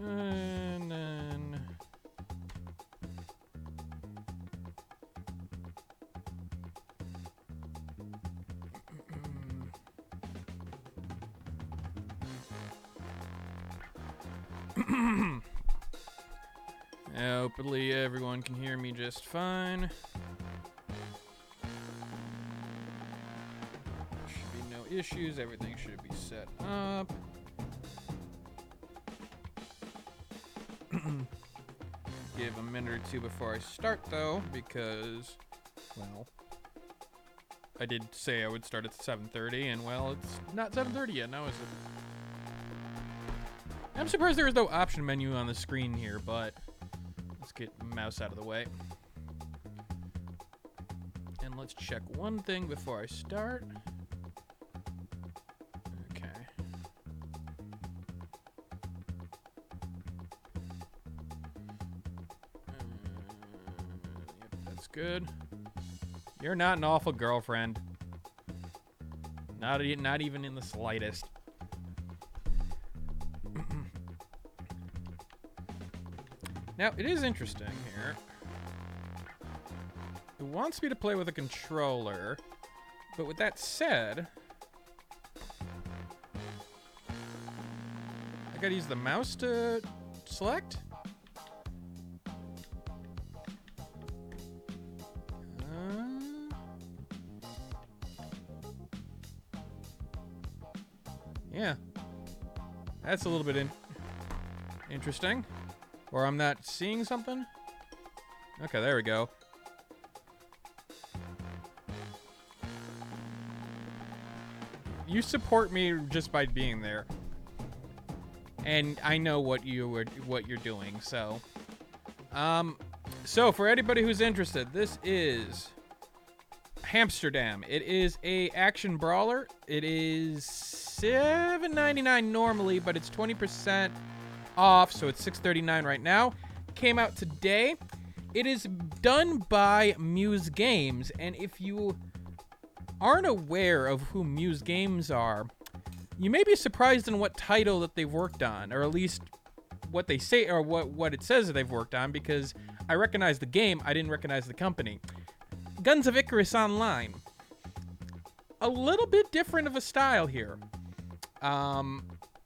And then... Hopefully everyone can hear me just fine. Should be no issues. Everything should be set up. Give a minute or two before I start, though, because, well, I did say I would start at 7:30, and, well, it's not 7:30 yet. Now is it? I'm surprised there is no option menu on the screen here, but let's get the mouse out of the way. And let's check one thing before I start. Okay. Yep, that's good. You're not an awful girlfriend. Not even in the slightest. Now, it is interesting here. It wants me to play with a controller, but with that said, I gotta use the mouse to select? Yeah. That's a little bit interesting. Or I'm not seeing something? Okay, there we go. You support me just by being there. And I know what you're doing, so. So for anybody who's interested, this is Hamsterdam. It is a action brawler. It is $7.99 normally, but it's 20% off, so it's $6.39 right now. Came out today. It is done by Muse Games, and if you aren't aware of who Muse Games are, you may be surprised in what title that they've worked on, or at least what they say, or what it says that they've worked on, because I recognize the game, I didn't recognize the company. Guns of Icarus Online. A little bit different of a style here.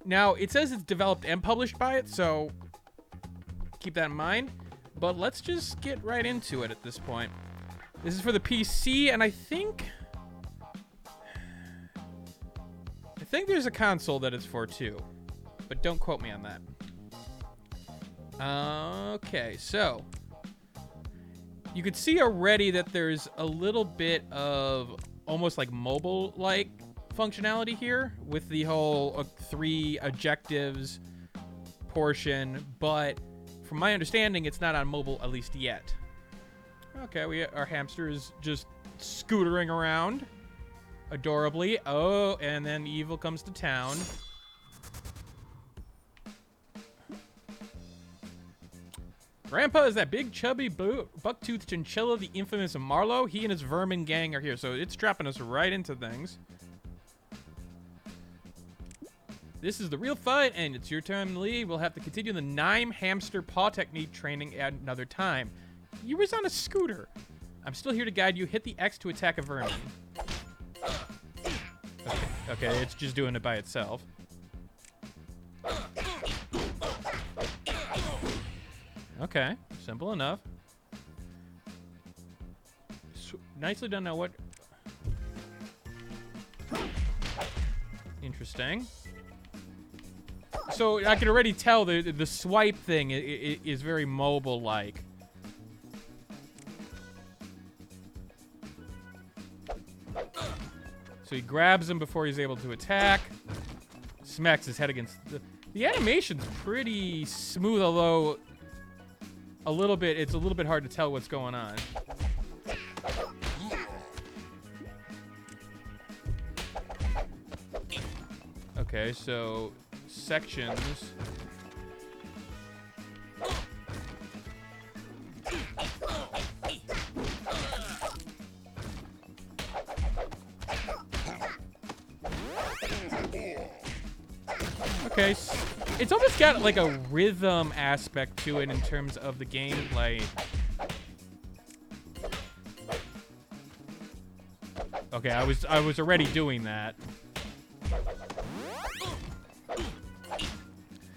Now, it says it's developed and published by it, so keep that in mind. But let's just get right into it at this point. This is for the PC, and I think there's a console that it's for, too. But don't quote me on that. Okay, so you could see already that there's a little bit of almost like mobile-like functionality here with the whole 3 objectives portion, but from my understanding, it's not on mobile, at least yet. Okay, our hamster is just scootering around adorably. Oh, and then evil comes to town. Grandpa is that big, chubby, buck-toothed chinchilla, the infamous Marlowe. He and his vermin gang are here, so it's dropping us right into things. This is the real fight, and it's your time to lead. We'll have to continue the Nime hamster paw technique training at another time. You was on a scooter. I'm still here to guide you. Hit the X to attack a vermin. Okay, it's just doing it by itself. Okay, simple enough. Nicely done. Now what? Interesting. So I can already tell the swipe thing is very mobile-like. So he grabs him before he's able to attack. Smacks his head against the animation's pretty smooth, although it's a little bit hard to tell what's going on. Okay, so sections. Okay, It's almost got like a rhythm aspect to it in terms of the gameplay. Okay, I was already doing that.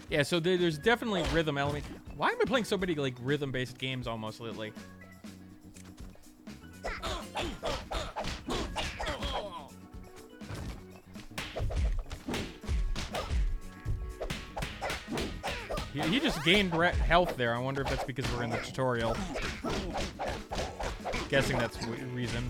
Yeah, so there's definitely rhythm element. Why am I playing so many like rhythm-based games almost lately? He just gained health there. I wonder if that's because we're in the tutorial. Guessing that's the reason.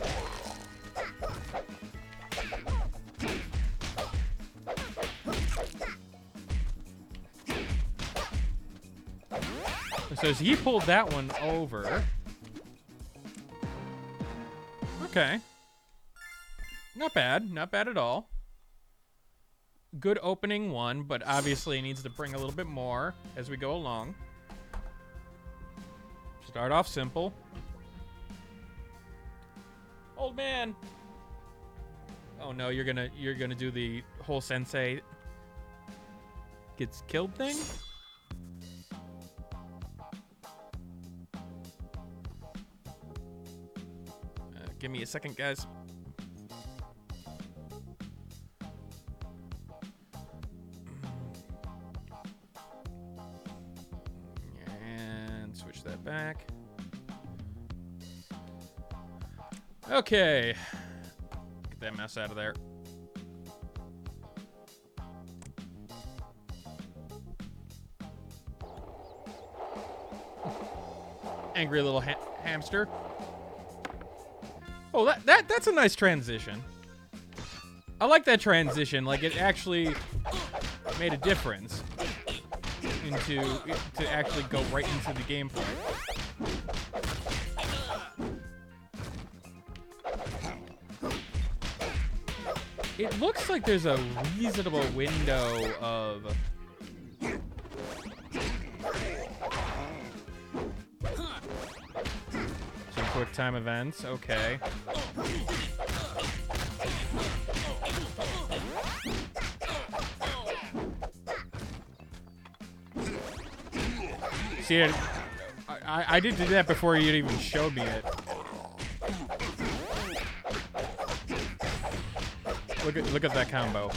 So he pulled that one over. Okay. Not bad. Not bad at all. Good opening one, but obviously needs to bring a little bit more as we go along. Start off simple. Old man. Oh no, you're gonna do the whole sensei gets killed thing? Give me a second, guys. And switch that back. Okay. Get that mess out of there. Angry little hamster. Oh, that's a nice transition. I like that transition. Like, it actually made a difference to actually go right into the gameplay. It looks like there's a reasonable window of... some quick time events. Okay. See, I did do that before you even showed me it. Look at that combo.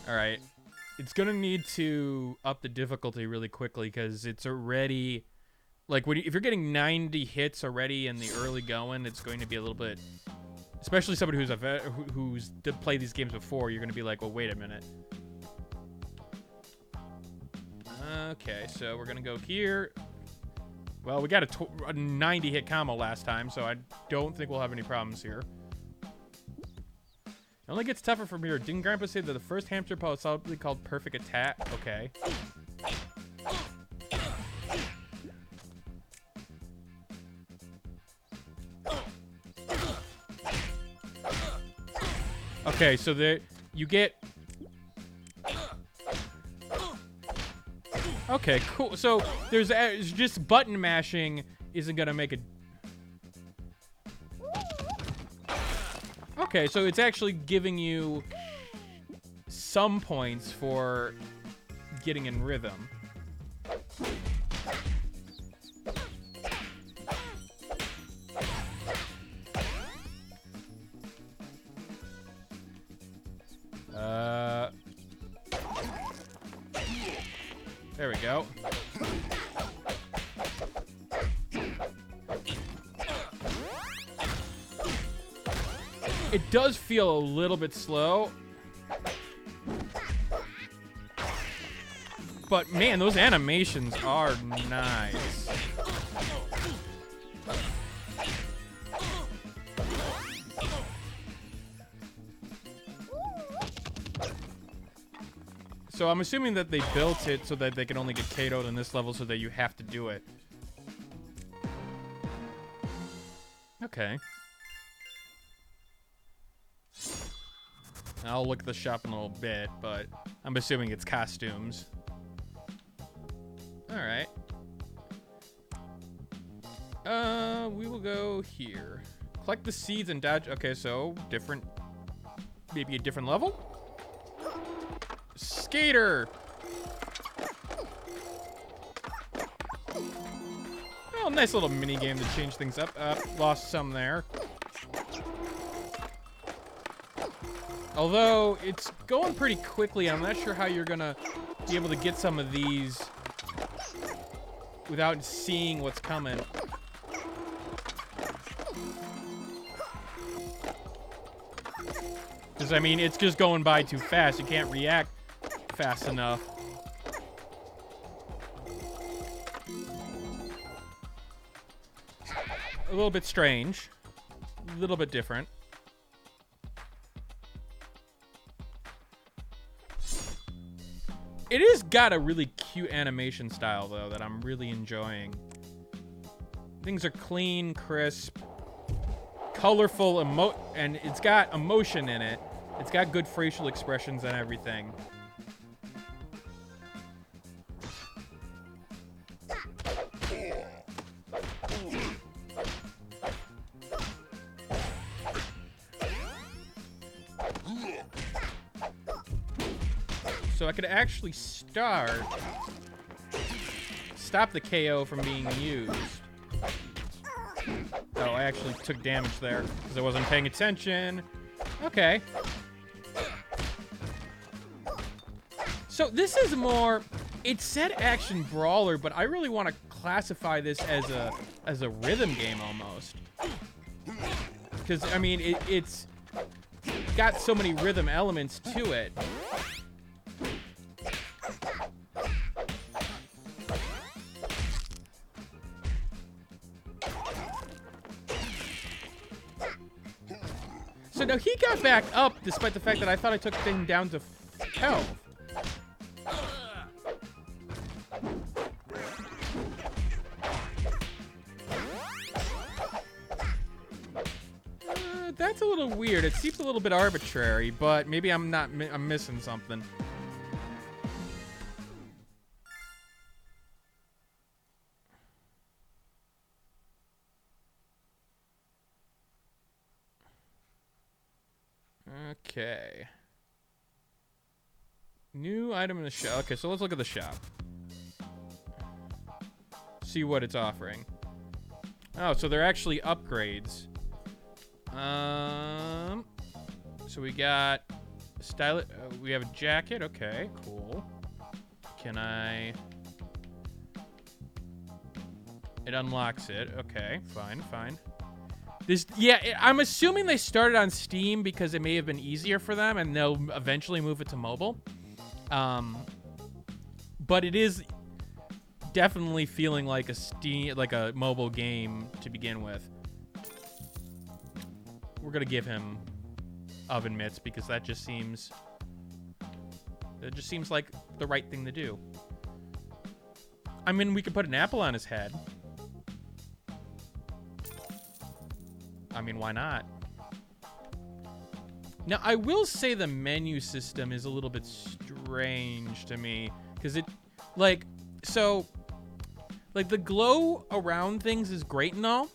All right. It's gonna need to up the difficulty really quickly because it's already like if you're getting 90 hits already in the early going, it's going to be a little bit, especially somebody who's played these games before. You're gonna be like, well, wait a minute. Okay, so we're gonna go here. Well, we got a 90 hit combo last time, so I don't think we'll have any problems here. It only gets tougher from here. Didn't Grandpa say that the first hamster paw is solidly called Perfect Attack? Okay. Okay, so you get... Okay, cool. So there's just button mashing isn't gonna make a... Okay, so it's actually giving you some points for getting in rhythm. There we go. It does feel a little bit slow. But man, those animations are nice. So I'm assuming that they built it so that they can only get KO'd on this level so that you have to do it. Okay. I'll look at the shop in a little bit, but I'm assuming it's costumes. Alright. We will go here. Collect the seeds and dodge. Okay, so different. Maybe a different level? Skater! Oh, nice little mini game to change things up. Lost some there. Although, it's going pretty quickly. I'm not sure how you're gonna be able to get some of these without seeing what's coming. Because, I mean, it's just going by too fast. You can't react fast enough. A little bit strange. A little bit different. It has got a really cute animation style, though, that I'm really enjoying. Things are clean, crisp, colorful, and it's got emotion in it. It's got good facial expressions and everything. So I could actually stop the KO from being used. Oh, I actually took damage there because I wasn't paying attention. Okay. So this is more, it said action brawler, but I really want to classify this as a rhythm game almost. Because, I mean, it's got so many rhythm elements to it. So now he got back up despite the fact that I thought I took him down to health. That's a little weird. It seems a little bit arbitrary, but maybe I'm missing something. Okay. New item in the shop. Okay, so let's look at the shop. See what it's offering. Oh, so they're actually upgrades. So we got we have a jacket. Okay, cool. Can I? It unlocks it. Okay, fine. Yeah, I'm assuming they started on Steam because it may have been easier for them, and they'll eventually move it to mobile. But it is definitely feeling like a mobile game to begin with. We're gonna give him oven mitts because that just seems like the right thing to do. I mean, we could put an apple on his head. I mean, why not? Now, I will say the menu system is a little bit strange to me because the glow around things is great and all,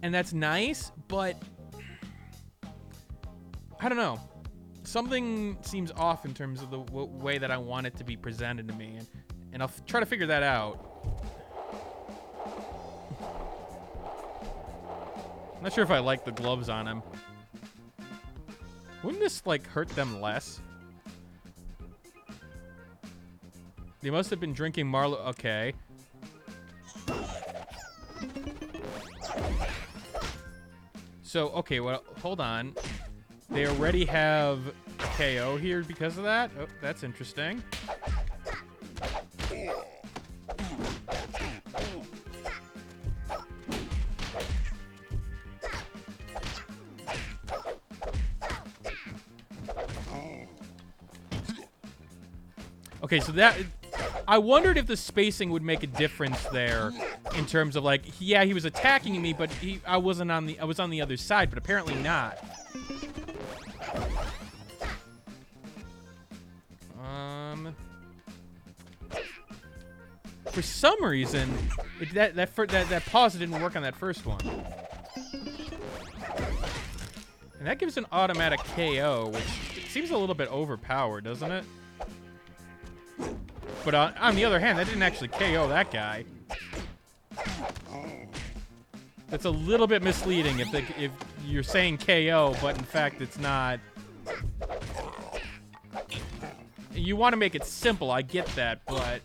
and that's nice, but I don't know. Something seems off in terms of the way that I want it to be presented to me, and I'll try to figure that out. I'm not sure if I like the gloves on him. Wouldn't this, like, hurt them less? They must have been drinking Marlow. Okay. So, okay, well, hold on. They already have KO here because of that? Oh, that's interesting. Okay, so that... I wondered if the spacing would make a difference there in terms of, like, yeah, he was attacking me, but I was on the other side, but apparently not. For some reason, that pause didn't work on that first one. And that gives an automatic KO, which seems a little bit overpowered, doesn't it? But on the other hand, that didn't actually KO that guy. That's a little bit misleading if you're saying KO, but in fact it's not. You want to make it simple, I get that, but...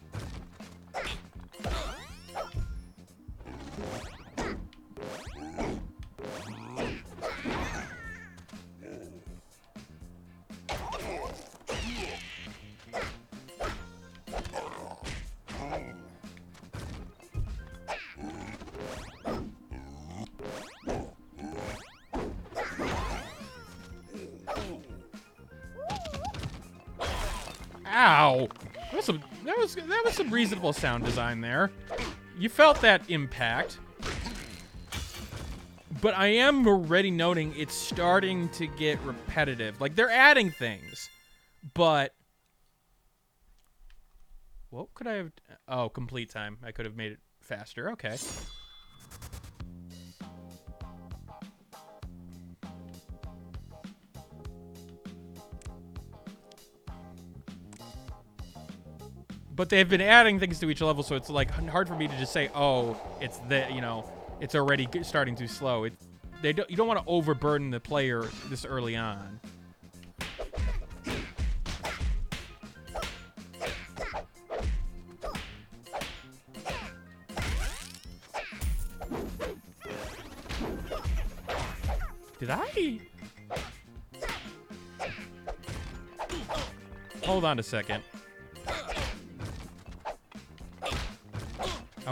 Ow! That was some reasonable sound design there. You felt that impact. But I am already noting it's starting to get repetitive. Like, they're adding things, but... What could I have... Oh, complete time. I could have made it faster. Okay. But they've been adding things to each level, so it's like hard for me to just say, "Oh, it's it's already starting too slow." You don't want to overburden the player this early on. Did I? Hold on a second. I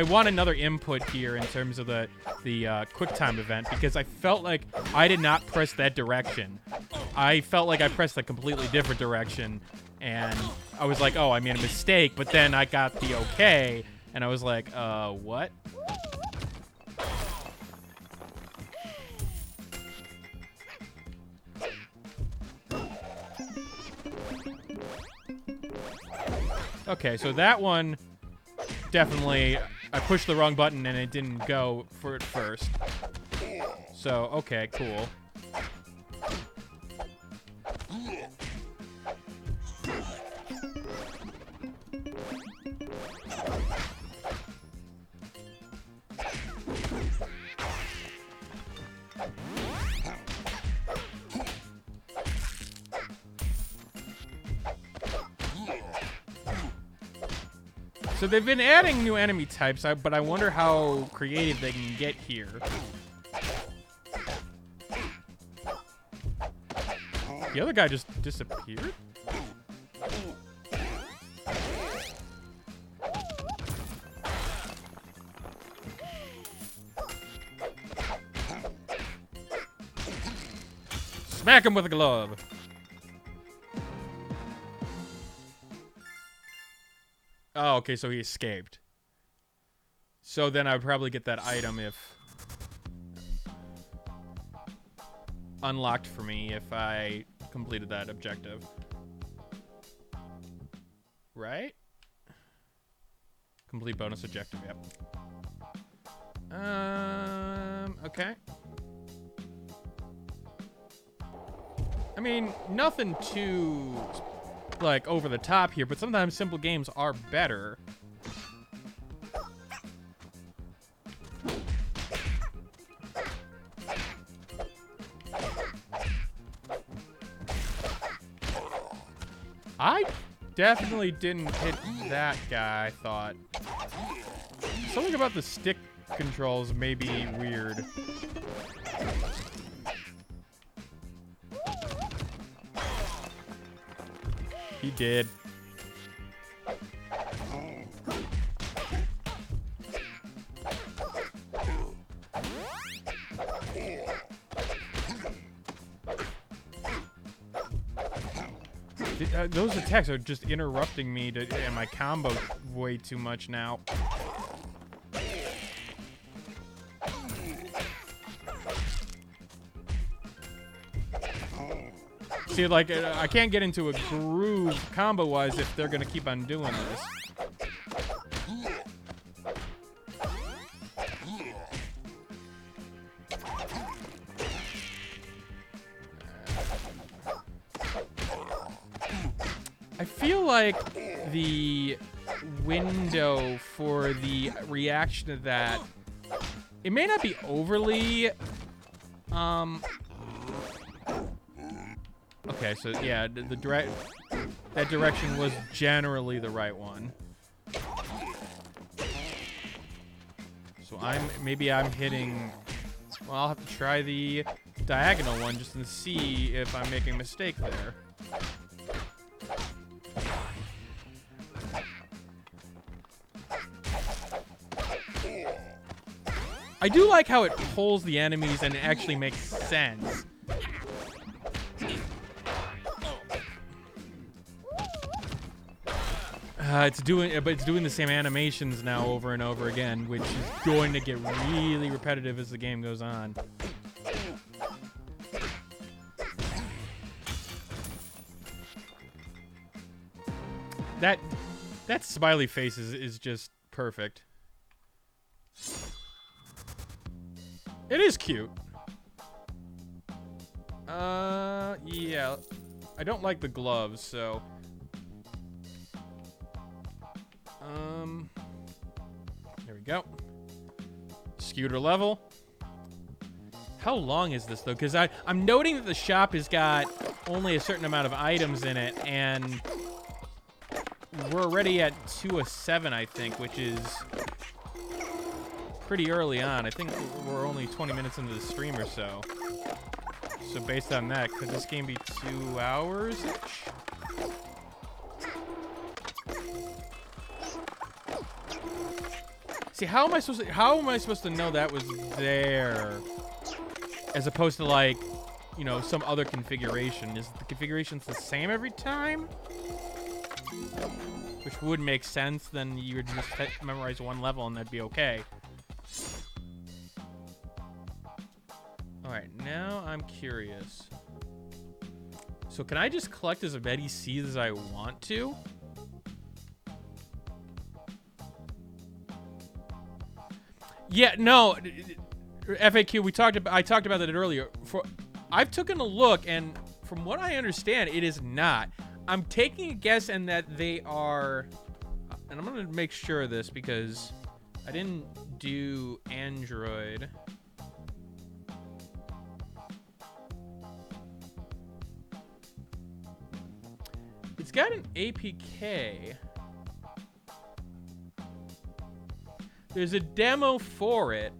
want another input here in terms of the QuickTime event, because I felt like I did not press that direction. I felt like I pressed a completely different direction, and I was like, oh, I made a mistake, but then I got the okay, and I was like, what? Okay, so that one... Definitely, I pushed the wrong button and it didn't go for it first. So, okay, cool. So they've been adding new enemy types, but I wonder how creative they can get here. The other guy just disappeared? Smack him with a glove. Oh, okay, so he escaped. So then I would probably get that item if... unlocked for me if I completed that objective. Right? Complete bonus objective, yep. Okay. I mean, nothing too... like over the top here, but sometimes simple games are better. I definitely didn't hit that guy, I thought. Something about the stick controls may be weird. He did. Those attacks are just interrupting me and my combo way too much now. See, like, I can't get into a groove combo-wise if they're gonna keep on doing this. I feel like the window for the reaction to that, it may not be overly, okay, so yeah, that direction was generally the right one. So maybe I'm hitting, well, I'll have to try the diagonal one just to see if I'm making a mistake there. I do like how it pulls the enemies and it actually makes sense. It's doing the same animations now over and over again, which is going to get really repetitive as the game goes on. That smiley face is just perfect. It is cute. Yeah. I don't like the gloves, so. There we go. Scooter level. How long is this, though? Because I'm noting that the shop has got only a certain amount of items in it, and we're already at 2 of 7, I think, which is pretty early on. I think we're only 20 minutes into the stream or so. So based on that, could this game be 2 hours-ish? See, how am I supposed to know that was there, as opposed to, like, you know, some other configuration? Is the configurations the same every time? Which would make sense. Then you would just memorize one level and that'd be okay. Alright, now I'm curious. So can I just collect as many seeds as I want to? Yeah, no. FAQ, I talked about that earlier. I've taken a look, and from what I understand, it is not. I'm taking a guess in that they are, and I'm going to make sure of this because I didn't do Android. It's got an APK. There's a demo for it.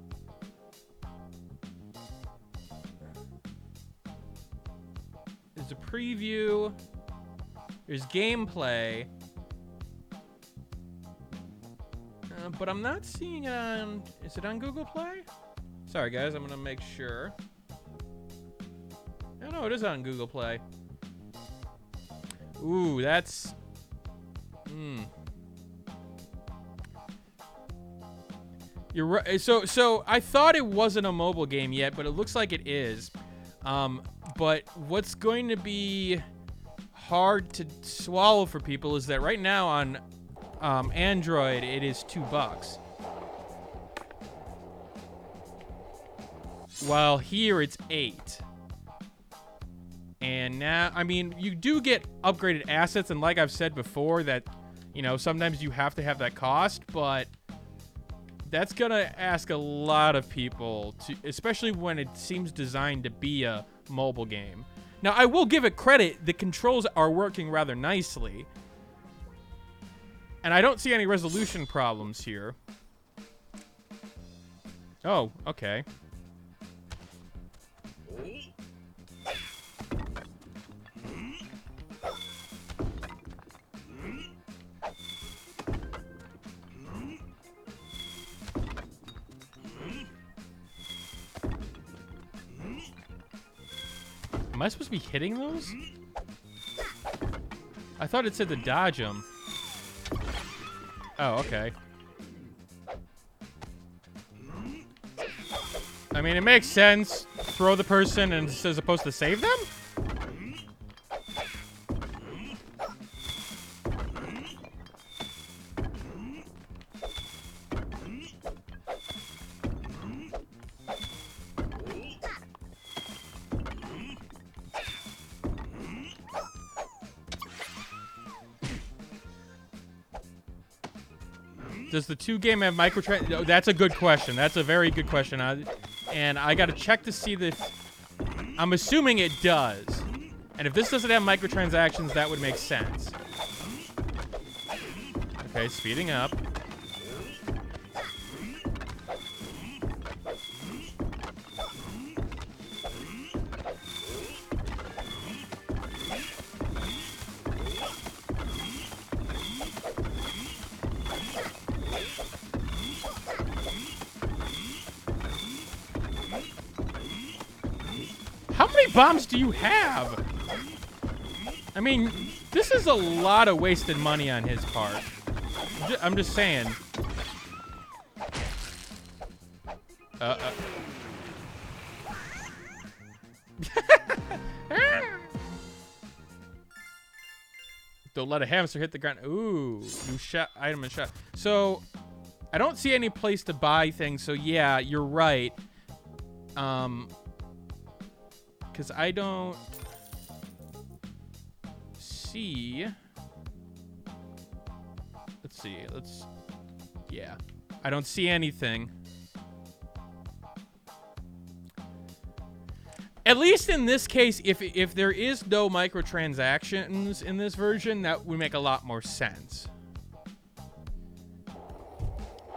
There's a preview. There's gameplay. But I'm not seeing it on... Is it on Google Play? Sorry, guys. I'm going to make sure. No, it is on Google Play. Ooh, that's... You're right. So I thought it wasn't a mobile game yet, but it looks like it is. But what's going to be hard to swallow for people is that right now on Android it is $2, while here it's $8. And now, I mean, you do get upgraded assets, and like I've said before, that, you know, sometimes you have to have that cost, but that's gonna ask a lot of people to, especially when it seems designed to be a mobile game. Now, I will give it credit. The controls are working rather nicely. And I don't see any resolution problems here. Oh, okay. Am I supposed to be hitting those? I thought it said to dodge them. Oh, okay. I mean, it makes sense. Throw the person and as opposed to save them? Does the 2 game have microtrans? No, that's a good question. That's a very good question. And I got to check to see that. I'm assuming it does. And if this doesn't have microtransactions, that would make sense. Okay, speeding up. How many bombs do you have? I mean, this is a lot of wasted money on his part. I'm just saying. Don't let a hamster hit the ground. Ooh, new shot item and shot. So, I don't see any place to buy things. So yeah, you're right. Because I don't see. Let's see. Yeah. I don't see anything. At least in this case, if there is no microtransactions in this version, that would make a lot more sense.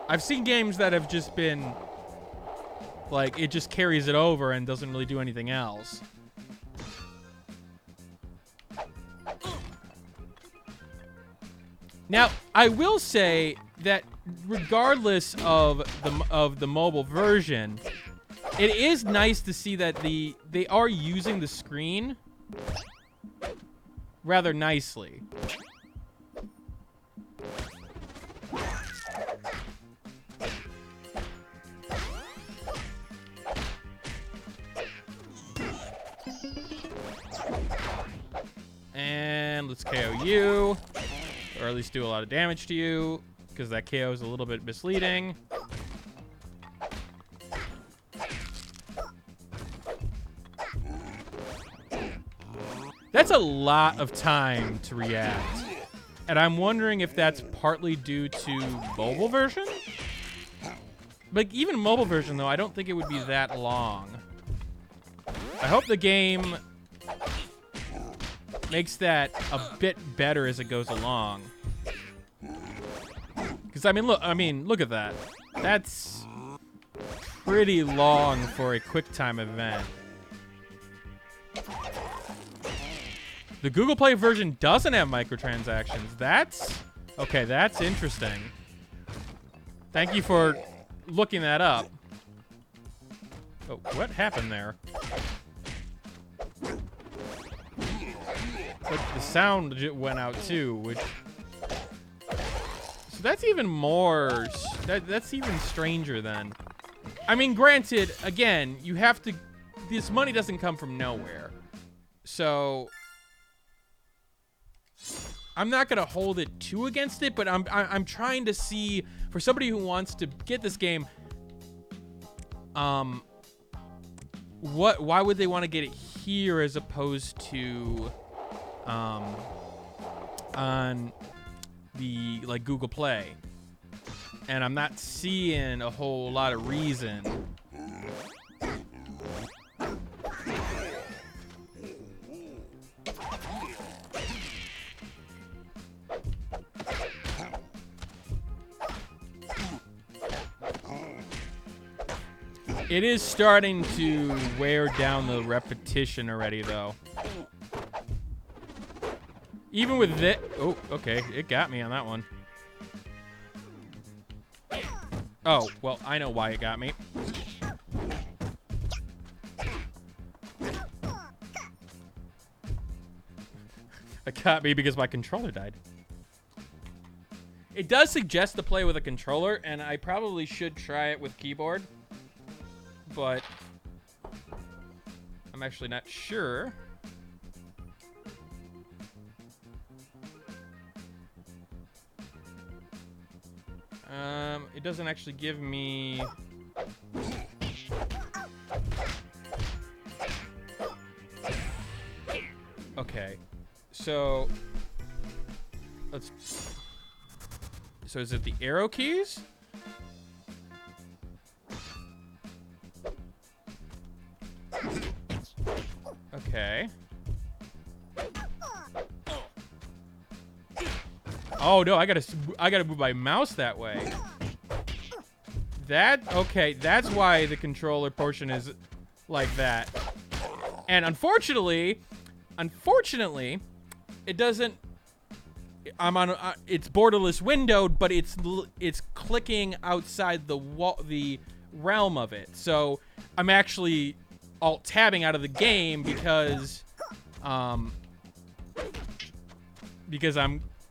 I've seen games that have just been like, it just carries it over and doesn't really do anything else. Now, I will say that regardless of the mobile version, it is nice to see that they are using the screen rather nicely. And let's KO you, or at least do a lot of damage to you, because that KO is a little bit misleading. That's a lot of time to react. And I'm wondering if that's partly due to mobile version? Like, even mobile version, though, I don't think it would be that long. I hope the game makes that a bit better as it goes along. Because, I mean, look at that. That's pretty long for a QuickTime event. The Google Play version doesn't have microtransactions. That's interesting. Thank you for looking that up. Oh, what happened there? But the sound went out too, which... So that's even more... That's even stranger then. I mean, granted, again, you have to... This money doesn't come from nowhere. So... I'm not gonna hold it too against it, but I'm trying to see, for somebody who wants to get this game, why would they want to get it here as opposed to on the Google Play? And I'm not seeing a whole lot of reason. It is starting to wear down the repetition already, though. Even with this... Oh, okay. It got me on that one. Oh, well, I know why it got me. It got me because my controller died. It does suggest to play with a controller, and I probably should try it with keyboard. But I'm actually not sure. It doesn't actually give me... Okay. So So is it the arrow keys? Okay. Oh no, I gotta move my mouse that way. Okay, that's why the controller portion is like that. And unfortunately, it doesn't. I'm on. It's borderless windowed, but it's clicking outside the realm of it. So I'm actually alt-tabbing out of the game because I'm.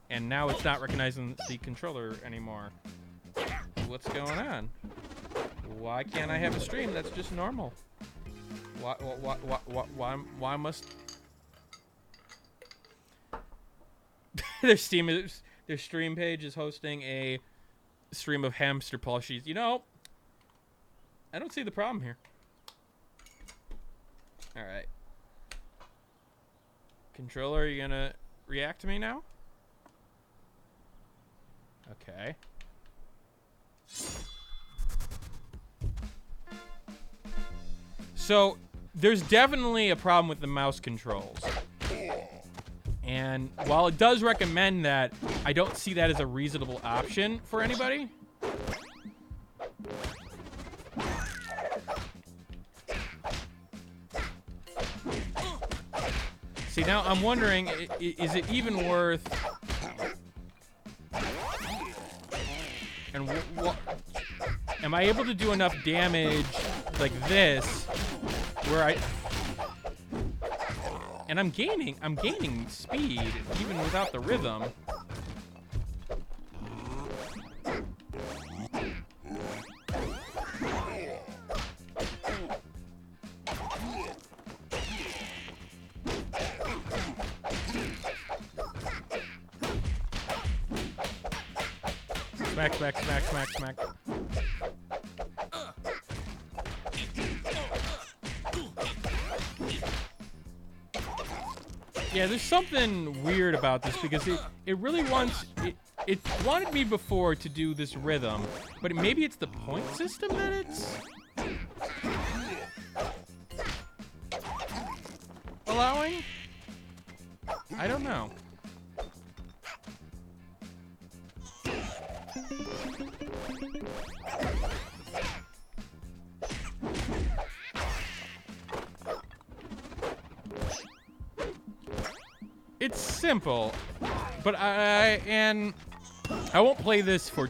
And now it's not recognizing the controller anymore. What's going on? Why can't I have a stream that's just normal? Why must their stream page is hosting a stream of hamster plushies? You know, I don't see the problem here. All right, controller, are you gonna react to me now? Okay. So there's definitely a problem with the mouse controls. And while it does recommend that, I don't see that as a reasonable option for anybody. See, now I'm wondering, is it even worth... And am I able to do enough damage like this where and I'm gaining speed even without the rhythm. Smack, smack, smack, smack, smack. Yeah, there's something weird about this because it really wants... It wanted me before to do this rhythm, but maybe it's the point system that it's... allowing? I don't know. It's simple, but I won't play this for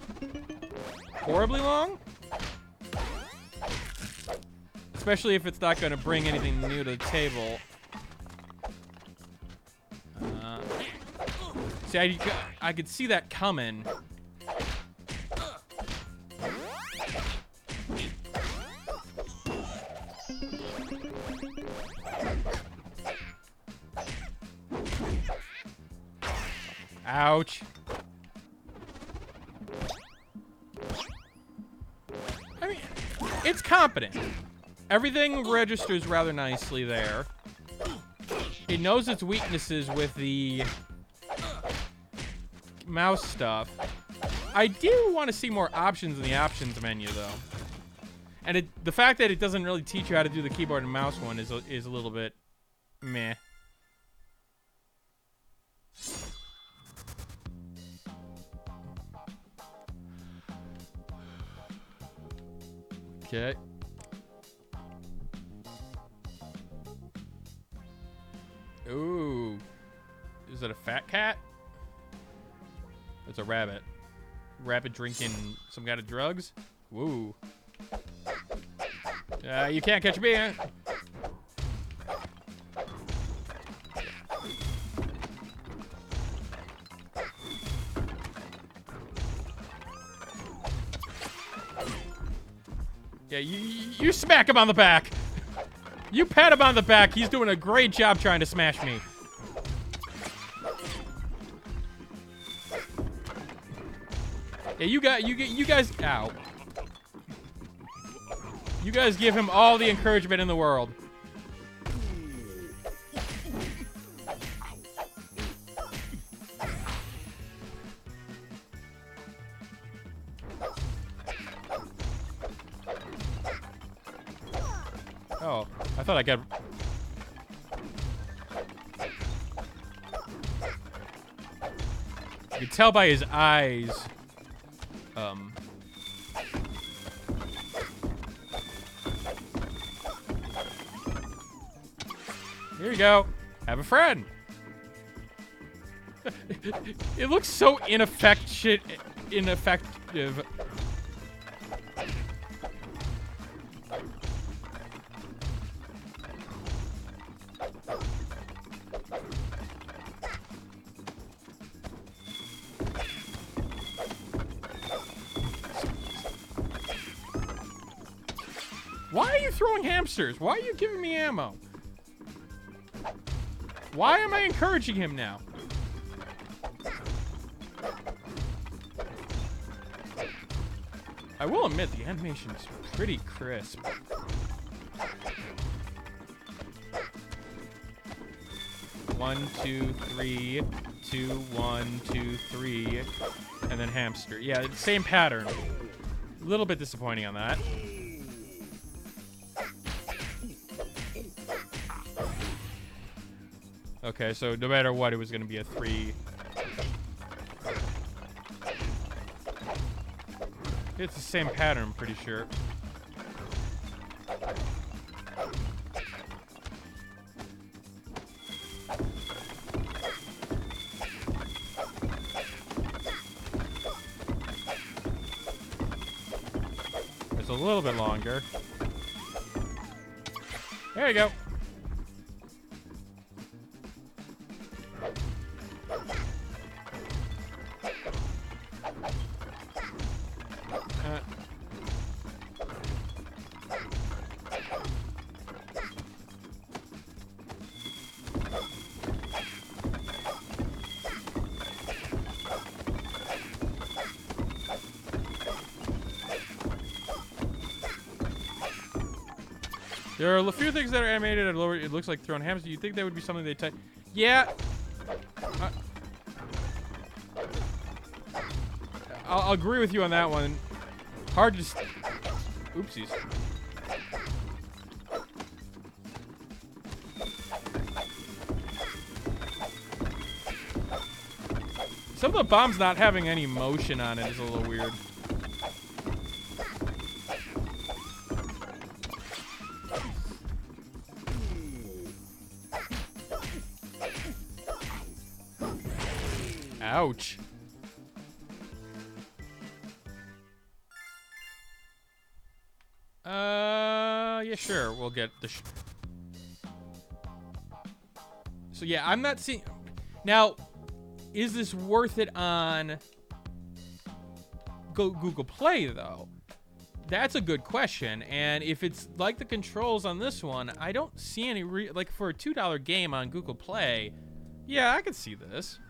horribly long, especially if it's not going to bring anything new to the table. See, I could see that coming. Ouch. I mean, it's competent. Everything registers rather nicely there. It knows its weaknesses with the mouse stuff. I do want to see more options in the options menu, though. And the fact that it doesn't really teach you how to do the keyboard and mouse one is a little bit meh. Okay. Ooh. Is it a fat cat? It's a rabbit. Rabbit drinking some kind of drugs? Woo. You can't catch me, huh? Yeah, you smack him on the back. You pat him on the back. He's doing a great job trying to smash me. Yeah, you guys, ow. You guys give him all the encouragement in the world. thought I got... You can tell by his eyes. Here you go. Have a friend. It looks so ineffective. Why are you throwing hamsters? Why are you giving me ammo? Why am I encouraging him now? I will admit, the animation is pretty crisp. One, two, three, 2, 1, 2, 3, and then hamster. Yeah, same pattern. A little bit disappointing on that. Okay, so no matter what, it was going to be a 3. It's the same pattern, I'm pretty sure. It's a little bit longer. There you go. There are a few things that are animated at lower. It looks like throwing hamsters. You think that would be something they type? Yeah. I'll agree with you on that one. Hard to. Oopsies. Some of the bombs not having any motion on it is a little weird. Ouch. Yeah, sure. We'll get the so yeah, I'm not seeing now. Is this worth it on Google Play though? That's a good question. And if it's like the controls on this one, I don't see any like for a $2 game on Google Play. Yeah, I could see this.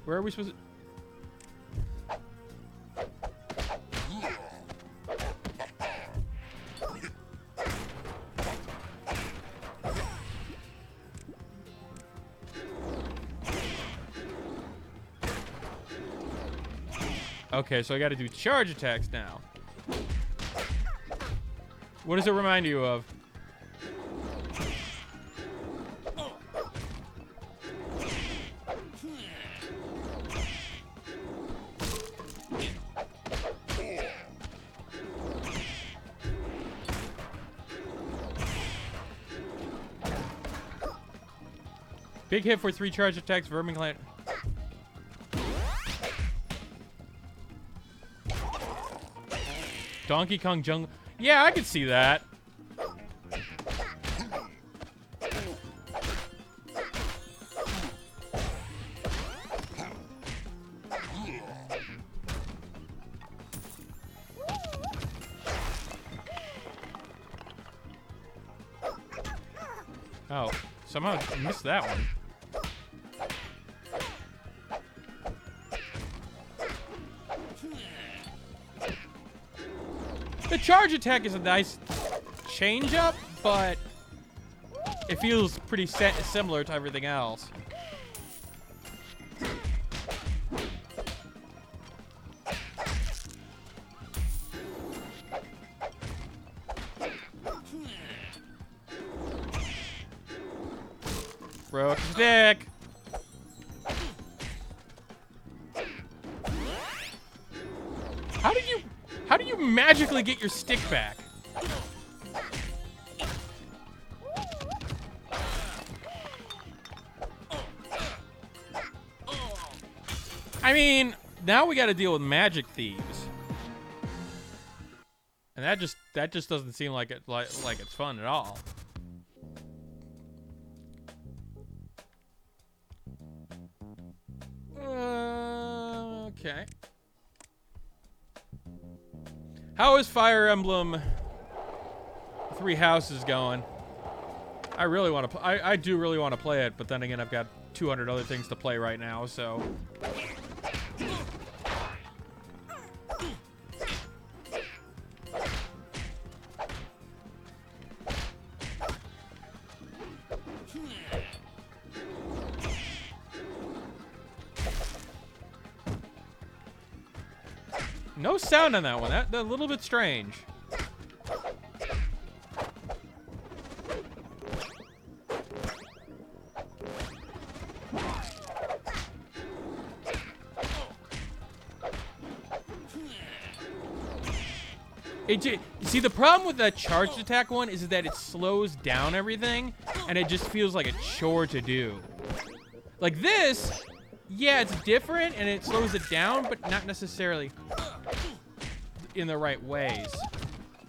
Where are we supposed to? Okay, so I gotta do charge attacks now. What does it remind you of? Big hit for 3 charge attacks, Vermin Clan. Donkey Kong Jungle. Yeah, I could see that. Oh, somehow I missed that one. The charge attack is a nice change up, but it feels pretty similar to everything else. Broke stick. How do you magically get your stick back? I mean, now we got to deal with magic thieves. And that just doesn't seem like it's fun at all. Okay. How is Fire Emblem Three Houses going? I really want to. I do really want to play it, but then again, I've got 200 other things to play right now, so. No sound on that one. That's a little bit strange. See, the problem with that charged attack one is that it slows down everything, and it just feels like a chore to do. Like this, yeah, it's different, and it slows it down, but not necessarily in the right ways.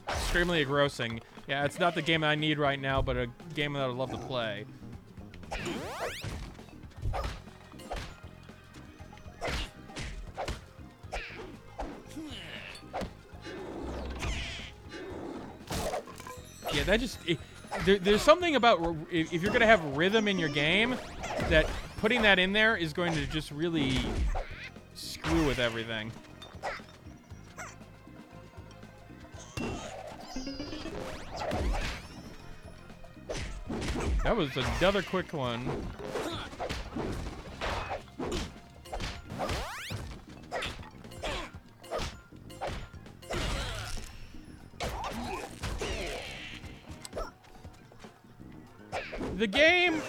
Extremely engrossing. Yeah, it's not the game I need right now, but a game that I'd love to play. Yeah, that just... there's something about... If you're going to have rhythm in your game, that putting that in there is going to just really screw with everything. That was another quick one. The game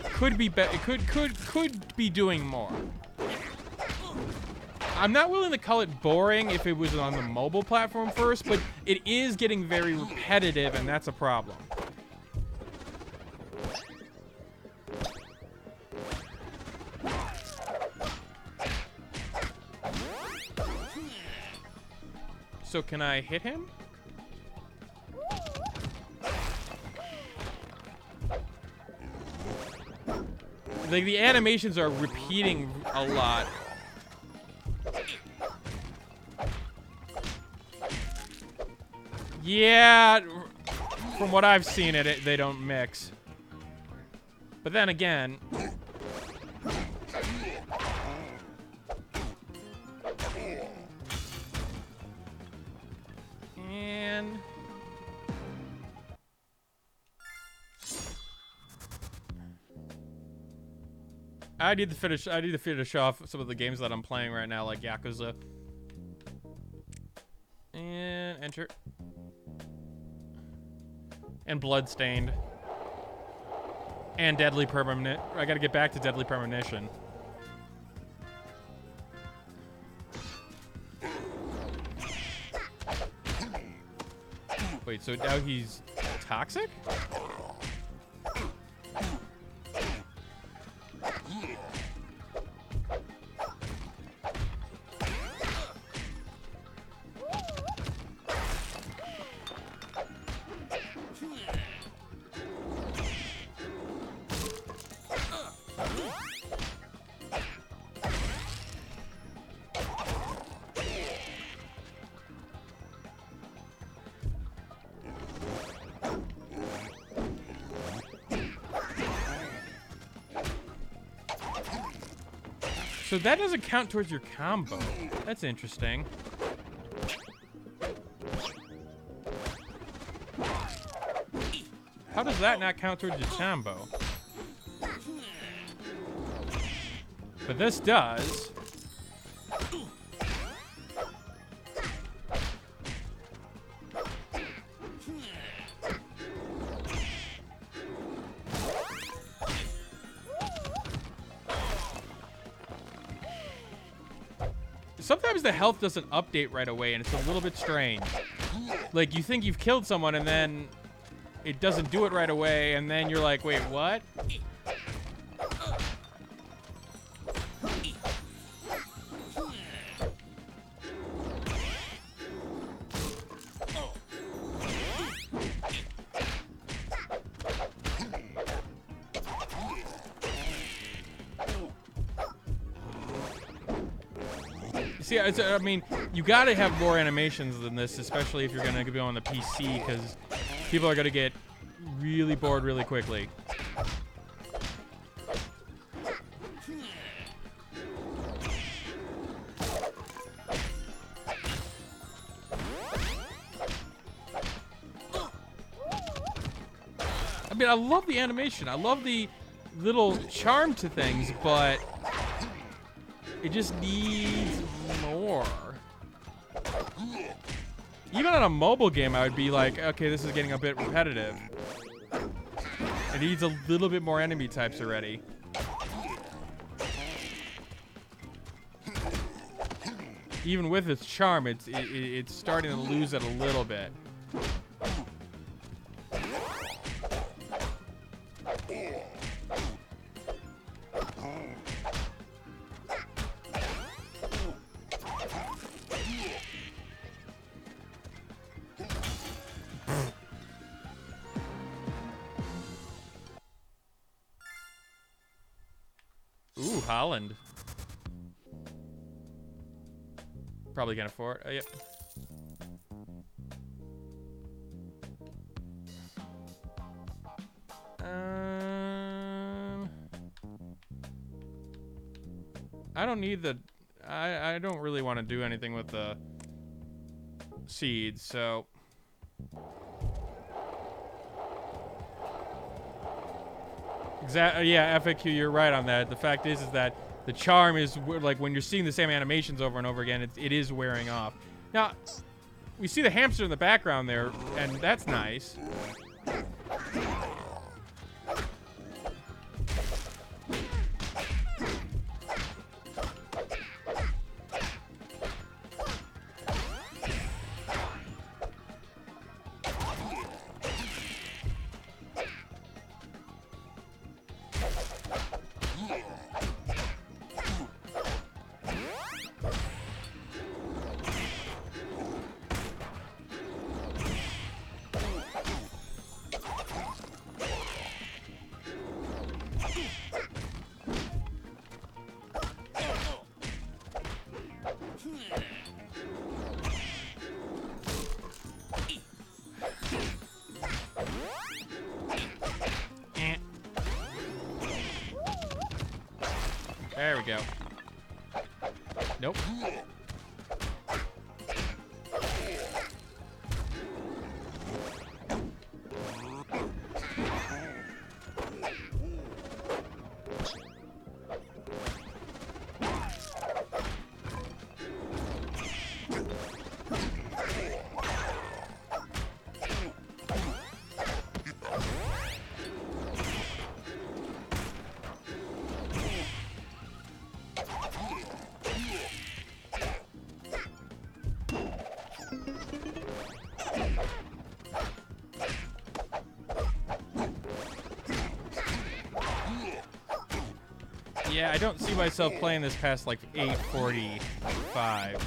could be could be doing more. I'm not willing to call it boring if it was on the mobile platform first, but it is getting very repetitive, and that's a problem. So can I hit him? Like, the animations are repeating a lot. Yeah, from what I've seen, they don't mix. But then again... And... I need to finish off some of the games that I'm playing right now, like Yakuza. And enter. And Bloodstained. And Deadly Premonition. I gotta get back to Deadly Premonition. Wait, so now he's toxic? So that doesn't count towards your combo. That's interesting. How does that not count towards your combo? But this does. Sometimes the health doesn't update right away, and it's a little bit strange. Like, you think you've killed someone, and then it doesn't do it right away, and then you're like, wait, what? See, I mean, you gotta have more animations than this, especially if you're gonna go on the PC, because people are gonna get really bored really quickly. I mean, I love the animation. I love the little charm to things, but it just needs more. Even on a mobile game, I would be like, okay, this is getting a bit repetitive. It needs a little bit more enemy types already. Even with its charm, it's starting to lose it a little bit. Ooh, Holland. Probably can't afford. Yep. I don't need the. I don't really want to do anything with the seeds, so. Exactly. Yeah, FAQ, you're right on that. The fact is that the charm is like when you're seeing the same animations over and over again, it is wearing off. Now, we see the hamster in the background there, and that's nice. There we go. Nope. Yeah, I don't see myself playing this past like 8:45.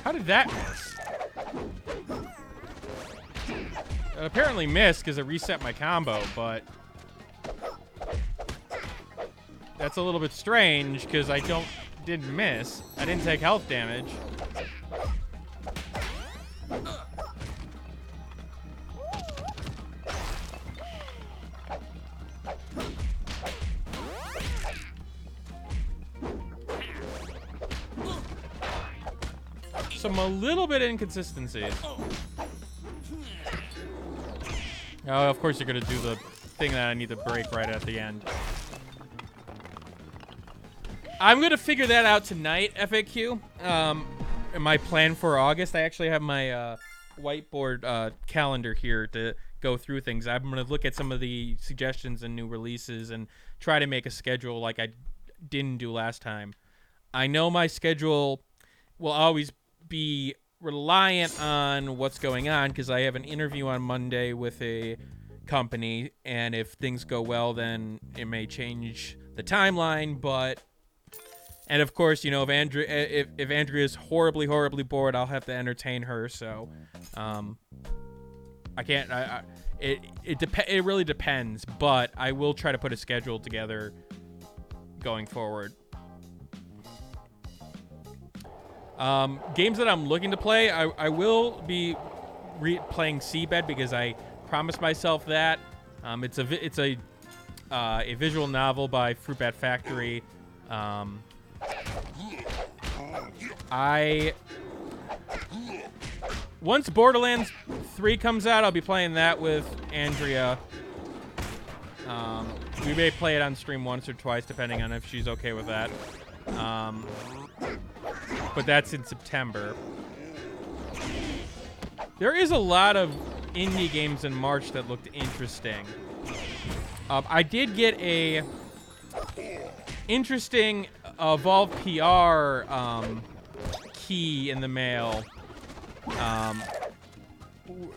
How did that miss? It apparently missed because it reset my combo, but that's a little bit strange because I didn't miss. I didn't take health damage. Some a little bit inconsistencies. Oh, of course you're gonna do the thing that I need to break right at the end. I'm gonna figure that out tonight, FAQ. My plan for August, I actually have my whiteboard calendar here to go through things. I'm going to look at some of the suggestions and new releases and try to make a schedule like I didn't do last time. I know my schedule will always be reliant on what's going on because I have an interview on Monday with a company, and if things go well, then it may change the timeline. And of course, if Andrea's horribly bored, I'll have to entertain her. So, I can't. It really depends, but I will try to put a schedule together going forward. Games that I'm looking to play, I will be playing Seabed because I promised myself that. It's a visual novel by Fruit Bat Factory. Once Borderlands 3 comes out, I'll be playing that with Andrea. We may play it on stream once or twice, depending on if she's okay with that. But that's in September. There is a lot of indie games in March that looked interesting. I did get a interesting Valve PR key in the mail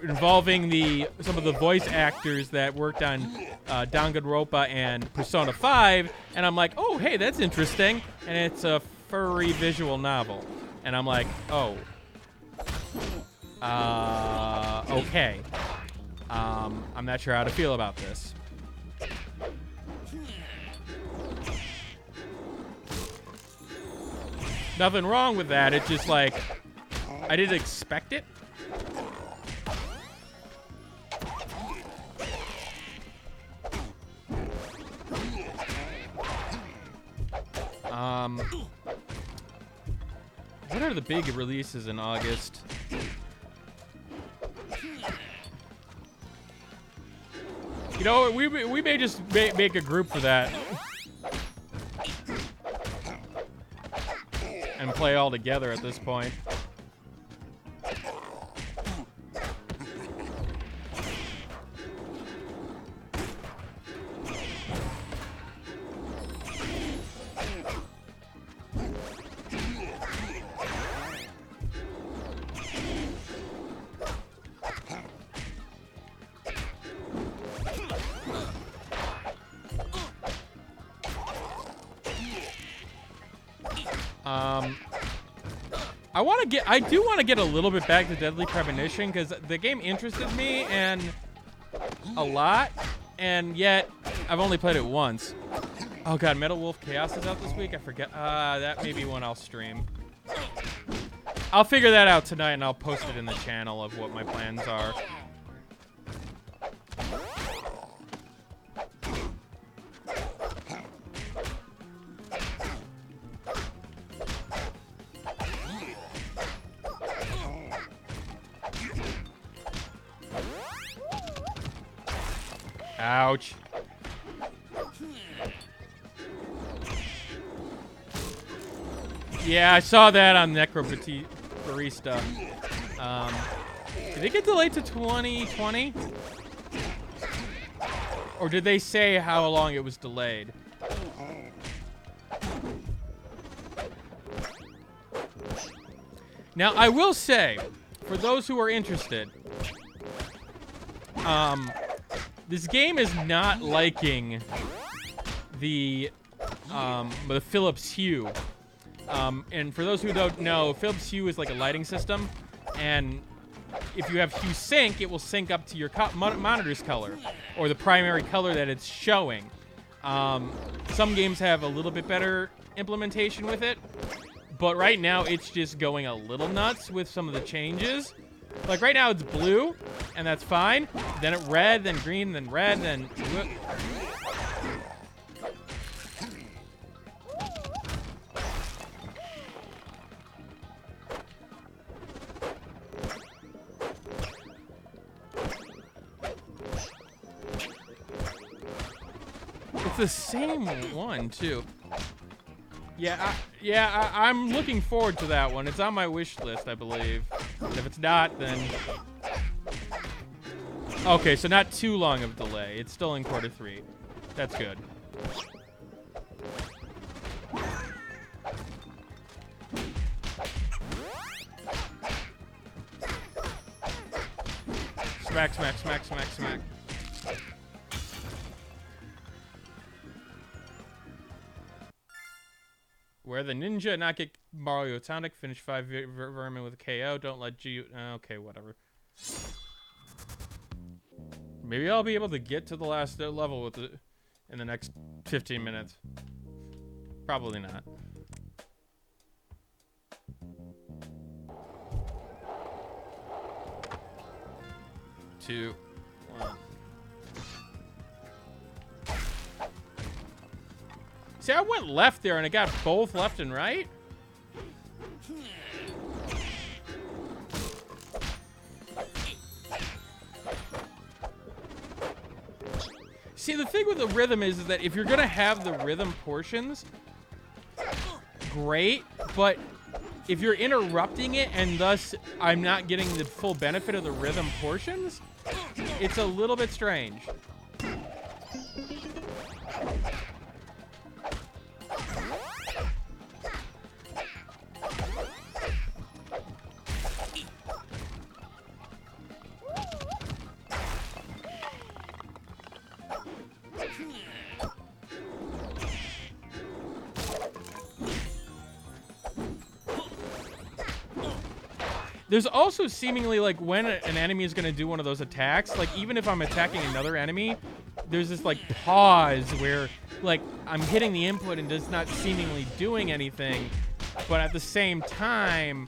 involving some of the voice actors that worked on Danganronpa and Persona 5, and I'm like, oh, hey, that's interesting, and it's a furry visual novel, and I'm like, oh, okay, I'm not sure how to feel about this. Nothing wrong with that, it's just like, I didn't expect it. What are the big releases in August? You know, we may just make a group for that and play all together at this point. I do want to get a little bit back to Deadly Premonition because the game interested me and a lot, and yet I've only played it once. Oh god, Metal Wolf Chaos is out this week. I forget. That may be one I'll stream. I'll figure that out tonight and I'll post it in the channel of what my plans are. Ouch. Yeah, I saw that on Necrobarista. Did it get delayed to 2020? Or did they say how long it was delayed? Now, I will say, for those who are interested, this game is not liking the Philips Hue. And for those who don't know, Philips Hue is like a lighting system, and if you have Hue Sync, it will sync up to your monitor's color, or the primary color that it's showing. Some games have a little bit better implementation with it, but right now it's just going a little nuts with some of the changes. Like right now it's blue, and that's fine. Then it red, then green, then red, then... It's the same one, too. Yeah, I'm looking forward to that one. It's on my wish list, I believe. And if it's not, then... Okay, so not too long of a delay. It's still in quarter 3. That's good. Smack, smack, smack, smack, smack. Where the ninja not get Mario tonic. Finish 5 vermin with a KO. Don't let G... Okay, whatever. Maybe I'll be able to get to the last level with it in the next 15 minutes. Probably not. Two, one. See, I went left there and I got both left and right. See, the thing with the rhythm is that if you're gonna have the rhythm portions, great, but if you're interrupting it and thus I'm not getting the full benefit of the rhythm portions, it's a little bit strange. There's also seemingly, like, when an enemy is going to do one of those attacks, like, even if I'm attacking another enemy, there's this, like, pause where, like, I'm hitting the input and just not seemingly doing anything, but at the same time,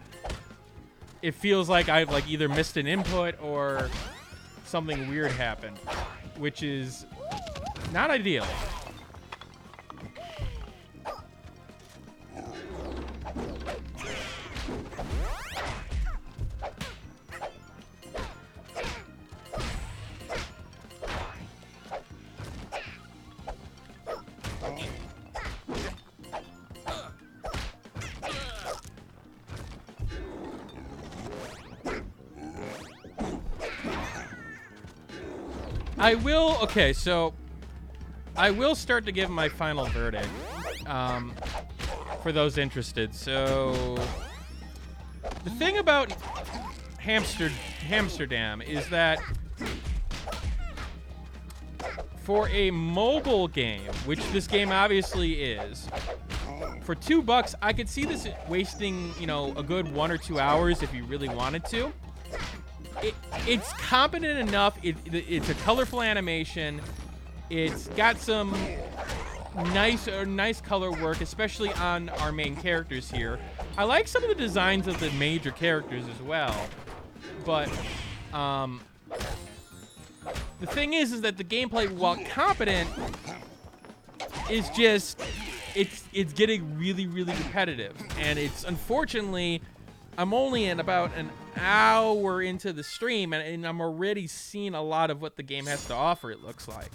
it feels like I've, like, either missed an input or something weird happened, which is not ideal. I will, okay, so I will start to give my final verdict for those interested. So the thing about Hamsterdam is that for a mobile game, which this game obviously is, for $2, I could see this wasting, you know, a good 1 or 2 hours if you really wanted to. It's competent enough. It's a colorful animation. It's got some nice color work, especially on our main characters here. I like some of the designs of the major characters as well. But the thing is that the gameplay, while competent, is just it's getting really repetitive, and it's unfortunately. I'm only in about an hour into the stream, and I'm already seeing a lot of what the game has to offer, it looks like.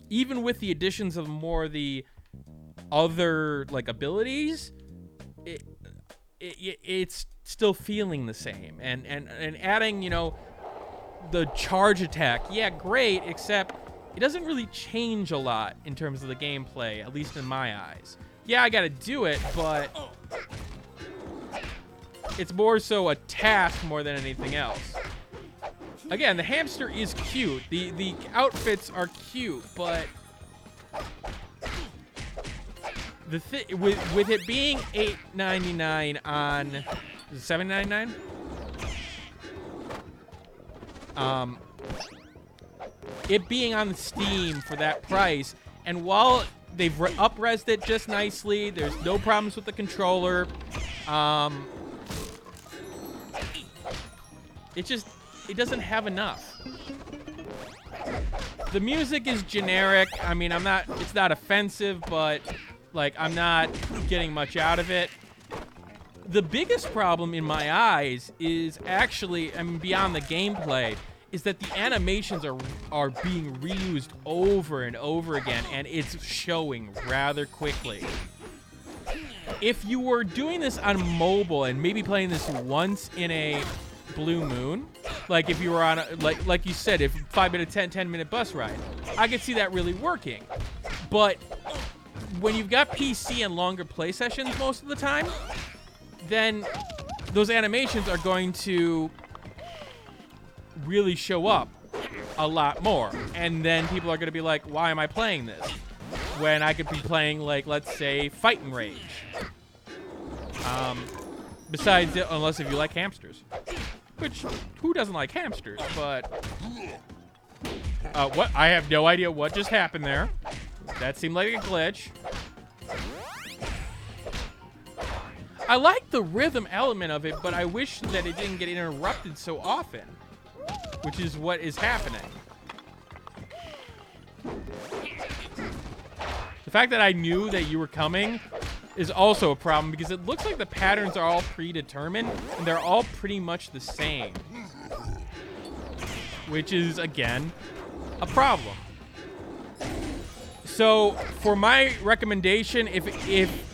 Even with the additions of more of the other, like, abilities, it's still feeling the same. And adding, you know, the charge attack, yeah, great, except it doesn't really change a lot in terms of the gameplay, at least in my eyes. Yeah, I gotta do it, but it's more so a task more than anything else. Again, the hamster is cute. The outfits are cute, but the with it being $8.99 on, is it $7.99? It being on Steam for that price, and while they've up-resed it just nicely, there's no problems with the controller. It doesn't have enough. The music is generic. I mean, it's not offensive, but, like, I'm not getting much out of it. The biggest problem in my eyes is actually, I mean, beyond the gameplay, is that the animations are being reused over and over again, and it's showing rather quickly. If you were doing this on mobile and maybe playing this once in a blue moon, Like if you were on a, like you said, if 5 minute, 10-minute bus ride, I could see that really working. But when you've got PC and longer play sessions most of the time, then those animations are going to really show up a lot more. And then people are going to be like, why am I playing this? When I could be playing, like, let's say, Fight and Rage. Besides, unless if you like hamsters. Which, who doesn't like hamsters? But, what? I have no idea what just happened there. That seemed like a glitch. I like the rhythm element of it, but I wish that it didn't get interrupted so often. Which is what is happening. The fact that I knew that you were coming is also a problem because it looks like the patterns are all predetermined and they're all pretty much the same. Which is, again, a problem. So, for my recommendation, if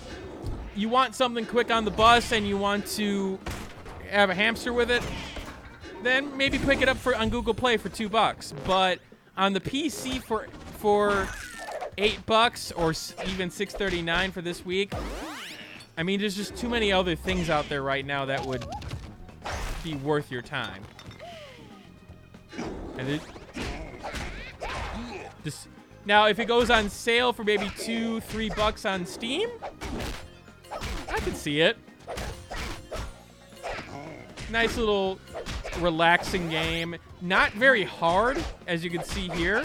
you want something quick on the bus and you want to have a hamster with it, then maybe pick it up on Google Play for $2. But on the PC for $8 or even $6.39 for this week, I mean, there's just too many other things out there right now that would be worth your time. And now, if it goes on sale for maybe $2-3 on Steam, I can see it. Nice little relaxing game. Not very hard, as you can see here.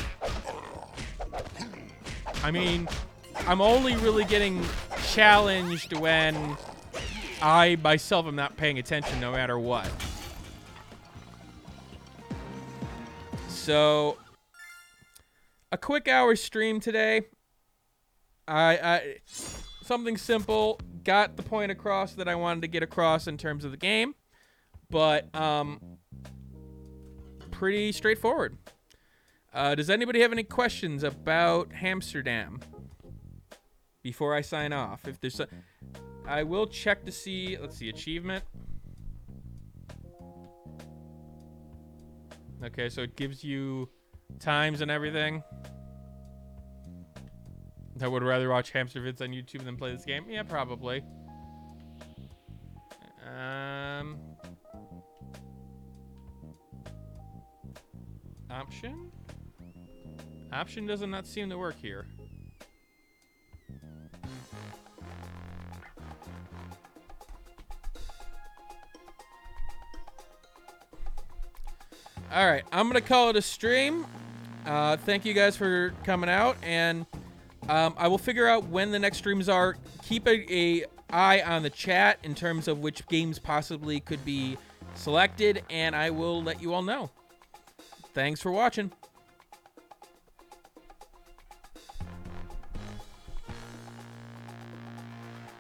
I mean, I'm only really getting challenged when I myself am not paying attention no matter what. So, a quick hour stream today. I something simple, got the point across that I wanted to get across in terms of the game, but pretty straightforward. Does anybody have any questions about Hamsterdam before I sign off? If there's I will check to see, let's see, achievement. Okay, so it gives you times and everything. I would rather watch hamster vids on YouTube than play this game. Yeah, probably. Option? Option does not seem to work here. All right, I'm gonna call it a stream. Thank you guys for coming out, and I will figure out when the next streams are. Keep a eye on the chat in terms of which games possibly could be selected, and I will let you all know. Thanks for watching.